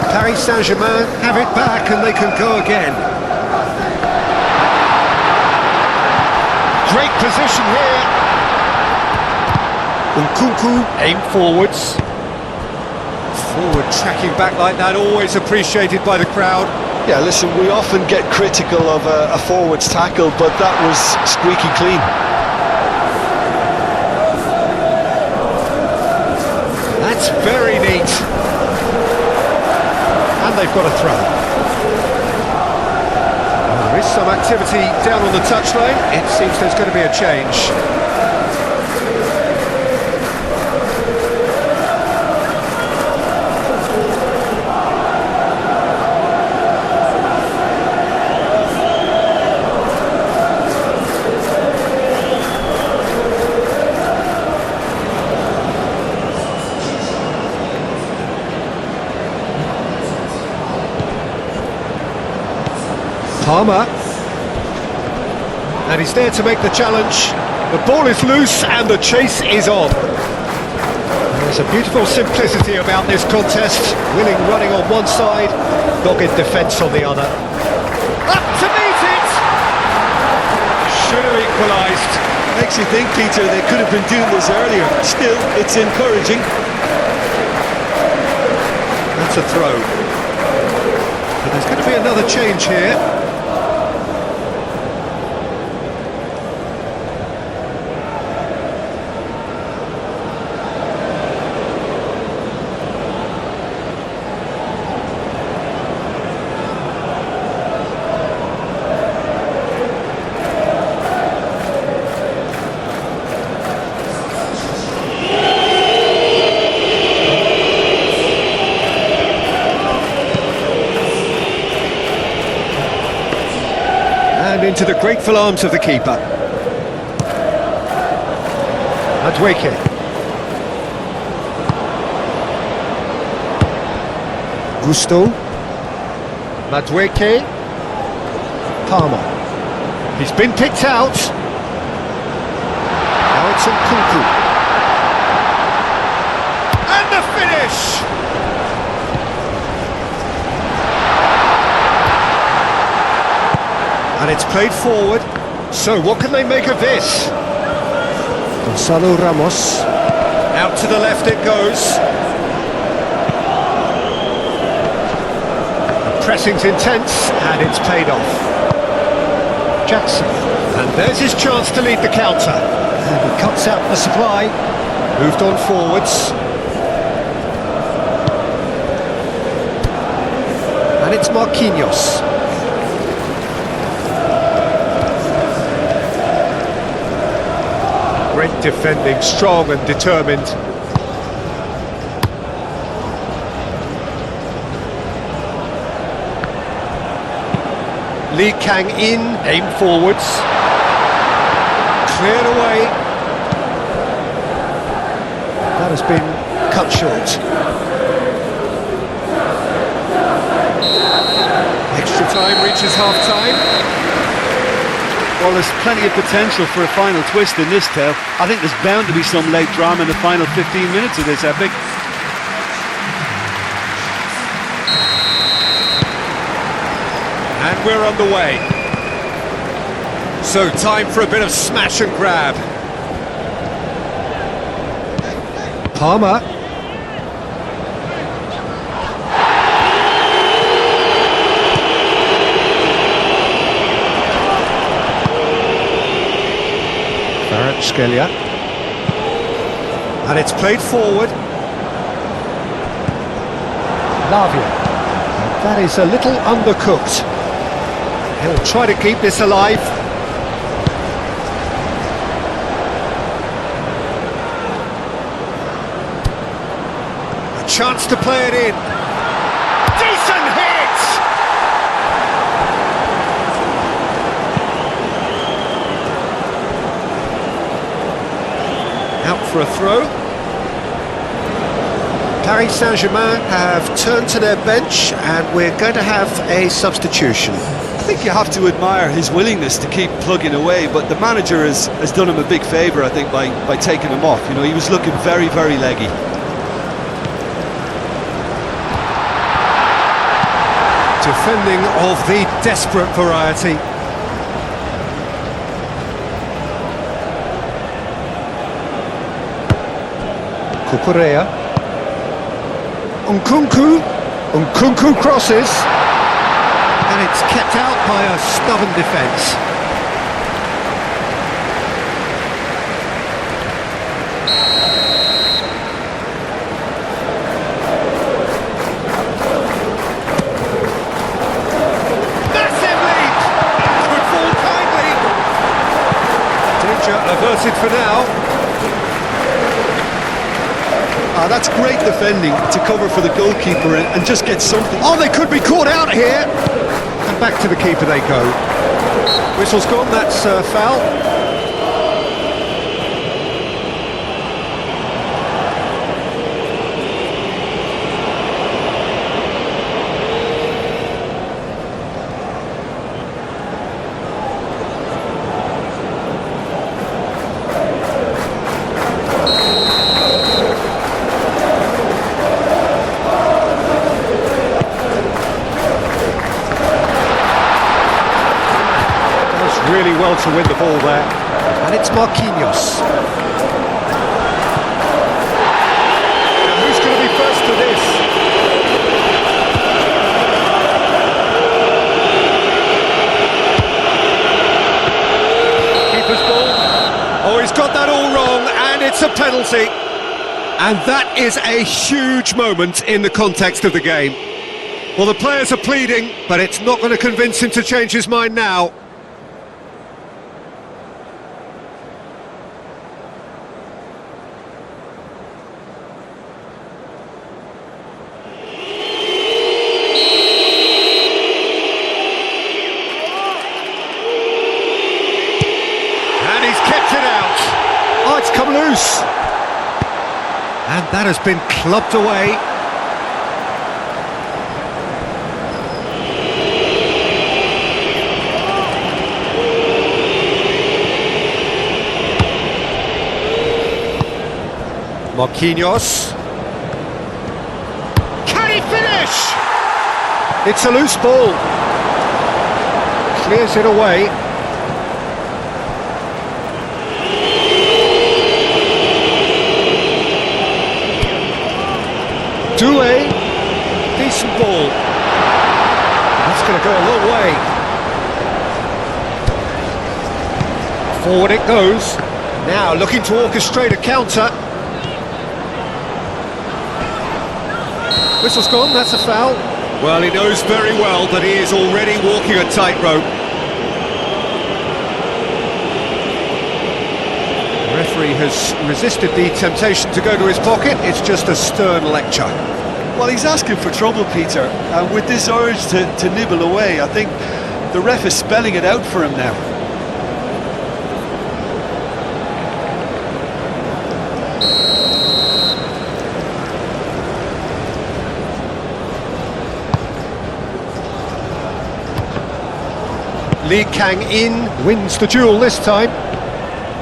Paris Saint-Germain have it back and they can go again. Great position here. Nkunku aimed forwards. Forward tracking back like that, always appreciated by the crowd. Yeah, listen, we often get critical of a forward's tackle, but that was squeaky clean. That's very neat. And they've got a throw. Well, there is some activity down on the touchline. It seems there's going to be a change. Palmer, and he's there to make the challenge. The ball is loose and the chase is on. There's a beautiful simplicity about this contest. Willing running on one side, dogged defence on the other. Up to meet it! Should have equalised. Makes you think, Peter, they could have been doing this earlier. Still, it's encouraging. That's a throw. But there's going to be another change here. into the grateful arms of the keeper. Madueke. Gusto. Madueke. Palmer. He's been picked out. Now it's Nkunku. And the finish! And it's played forward. So what can they make of this? Gonzalo Ramos. Out to the left it goes. The pressing's intense and it's paid off. Jackson. And there's his chance to lead the counter. And he cuts out the supply. Moved on forwards. And it's Marquinhos. Great defending, strong and determined. Lee Kang in, aim forwards. Cleared away. That has been cut short. Extra time reaches half-time. Well, there's plenty of potential for a final twist in this tale. I think there's bound to be some late drama in the final 15 minutes of this epic. And we're underway. So time for a bit of smash and grab. Palmer. Kvaratskhelia. And it's played forward. Lavia. That is a little undercooked. He'll try to keep this alive. A chance to play it in. Decent hit! Out for a throw. Paris Saint-Germain have turned to their bench and we're going to have a substitution. I think you have to admire his willingness to keep plugging away, but the manager has done him a big favour, I think, by taking him off. You know, he was looking very, very leggy. Defending of the desperate variety. Cucurella. Nkunku crosses. And it's kept out by a stubborn defence. Massive lead! Could fall kindly. Danger averted for now. That's great defending to cover for the goalkeeper and just get something. Oh, they could be caught out here. And back to the keeper they go. Whistle's gone, that's foul. Really well to win the ball there. And it's Marquinhos. Now who's going to be first to this? Keeper's ball. Oh, he's got that all wrong, and it's a penalty. And that is a huge moment in the context of the game. Well, the players are pleading, but it's not going to convince him to change his mind now. That has been clubbed away. Marquinhos. Can he finish? It's a loose ball. Clears it away. Doué. Decent ball. That's going to go a long way. Forward it goes. Now looking to orchestrate a counter. Whistle's gone, that's a foul. Well, he knows very well that he is already walking a tightrope. The referee has resisted the temptation to go to his pocket. It's just a stern lecture. Well, he's asking for trouble, Peter, and with this urge to nibble away, I think the ref is spelling it out for him now. Lee Kang-in wins the duel this time.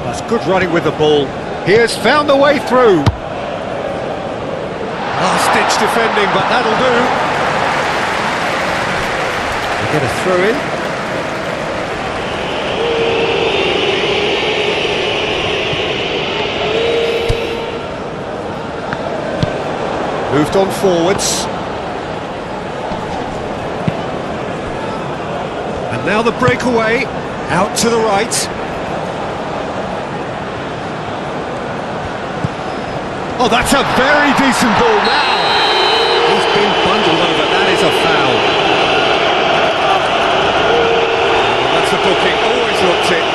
That's good running with the ball. He has found the way through. Last-ditch defending, but that'll do. They get a throw-in. Moved on forwards. Now the breakaway, out to the right. Oh, that's a very decent ball now. He's been bundled over, that is a foul. That's a booking, always looked it.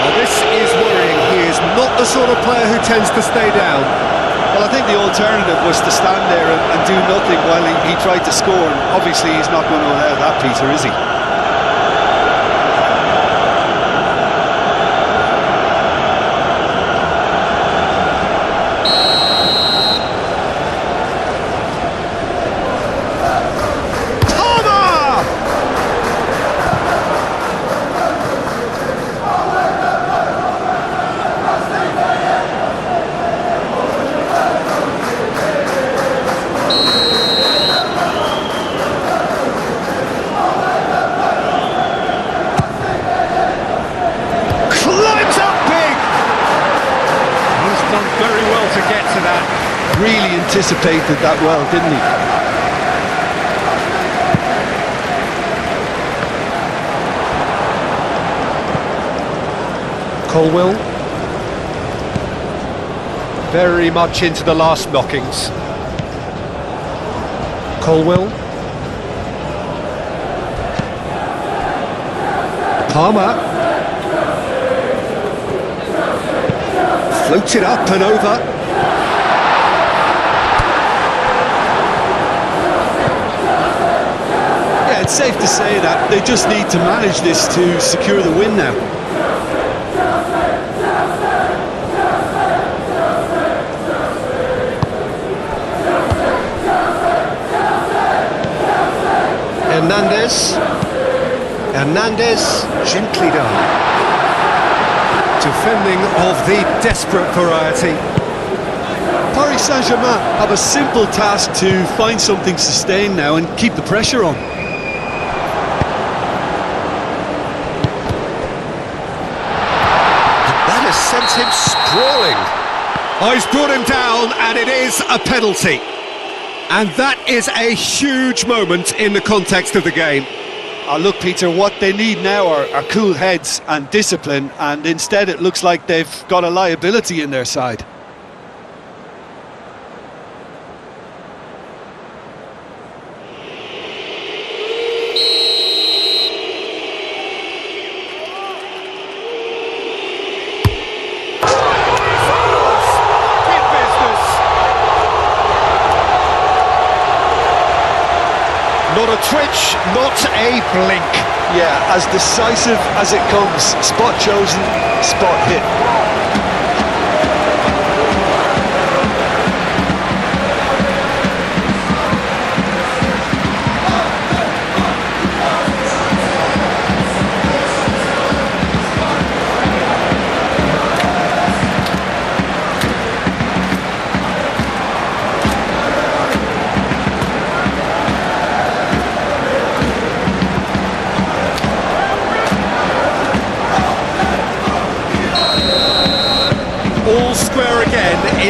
Well, this is worrying. He is not the sort of player who tends to stay down. Well, I think the alternative was to stand there and do nothing while he tried to score. And obviously, he's not going to allow that, Peter, is he? Really anticipated that well, didn't he? Colwill. Very much into the last knockings. Colwill. Palmer. Floated up and over. It's safe to say that they just need to manage this to secure the win now. Hernandez, gently done. Defending of the desperate variety. Paris Saint-Germain have a simple task to find something sustained now and keep the pressure on. Sent him sprawling. Oh, he's brought him down, and it is a penalty. And that is a huge moment in the context of the game. Look, Peter, what they need now are cool heads and discipline, and instead it looks like they've got a liability in their side. Not a twitch, not a blink. Yeah, as decisive as it comes. Spot chosen, spot hit.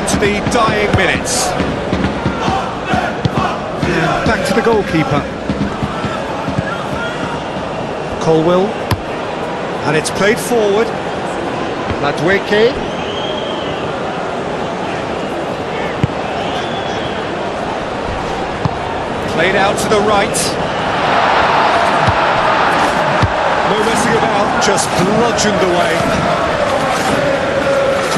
into the dying minutes. And back to the goalkeeper. Colwill. And it's played forward. Madueke. Played out to the right. No messing about, just bludgeoned away.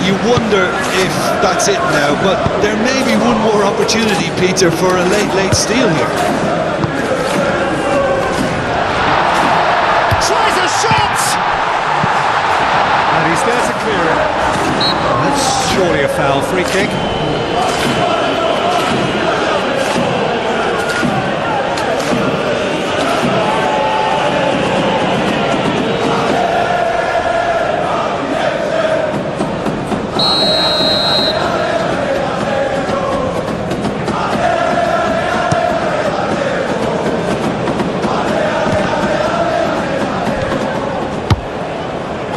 You wonder if that's it now, but there may be one more opportunity, Peter, for a late steal here. Tries a shot! And he's there to clear it. That's surely a foul. Free kick.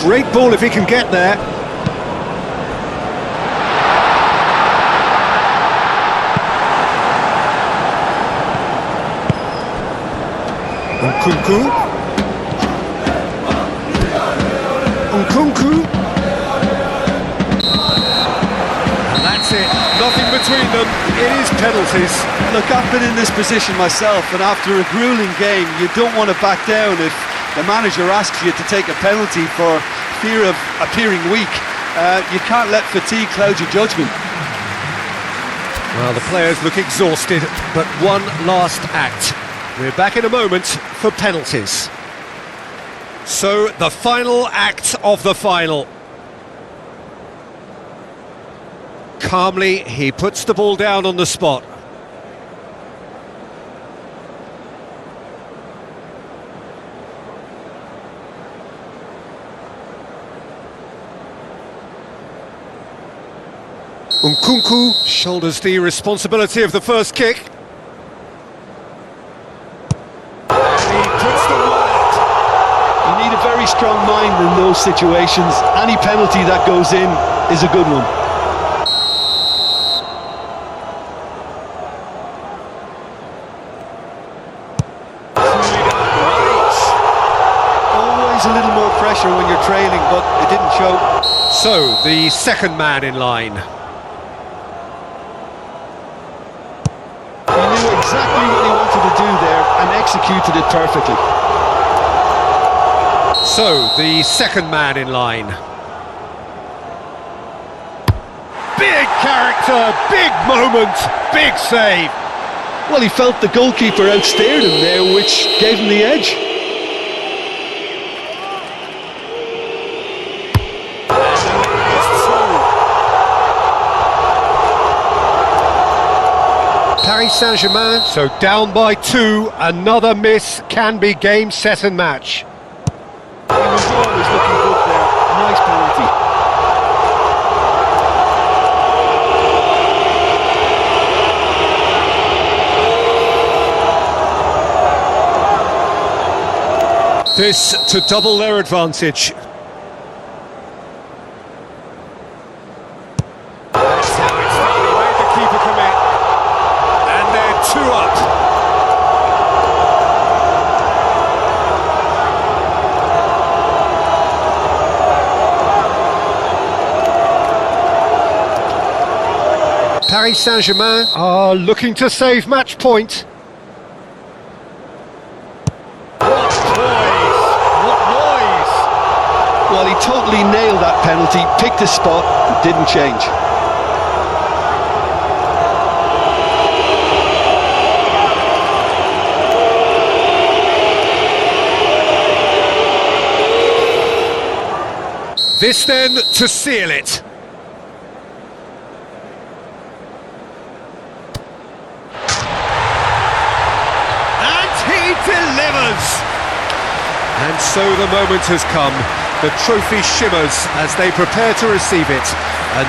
Great ball if he can get there. Nkunku. Nkunku. And that's it. Nothing between them. It is penalties. Look, I've been in this position myself, and after a grueling game, you don't want to back down if the manager asks you to take a penalty for fear of appearing weak. You can't let fatigue cloud your judgment. Well, the players look exhausted, but one last act. We're back in a moment for penalties. So, the final act of the final. Calmly, he puts the ball down on the spot. Nkunku shoulders the responsibility of the first kick. And he puts the ball out. You need a very strong mind in those situations. Any penalty that goes in is a good one. Always a little more pressure when you're trailing, but it didn't show. So, the second man in line. He knew exactly what he wanted to do there and executed it perfectly. So, the second man in line. Big character, big moment, big save. Well, he felt the goalkeeper outstared him there, which gave him the edge. Paris Saint-Germain, so down by 2, another miss can be game, set and match. He was always looking good there. Nice penalty. This to double their advantage. That's how it's done. He made the keeper commit. And they're 2 up. Paris Saint-Germain are looking to save match point. What poise! What noise! Well, he totally nailed that penalty, picked his spot, and didn't change. This then to seal it. And he delivers! And so the moment has come. The trophy shimmers as they prepare to receive it. And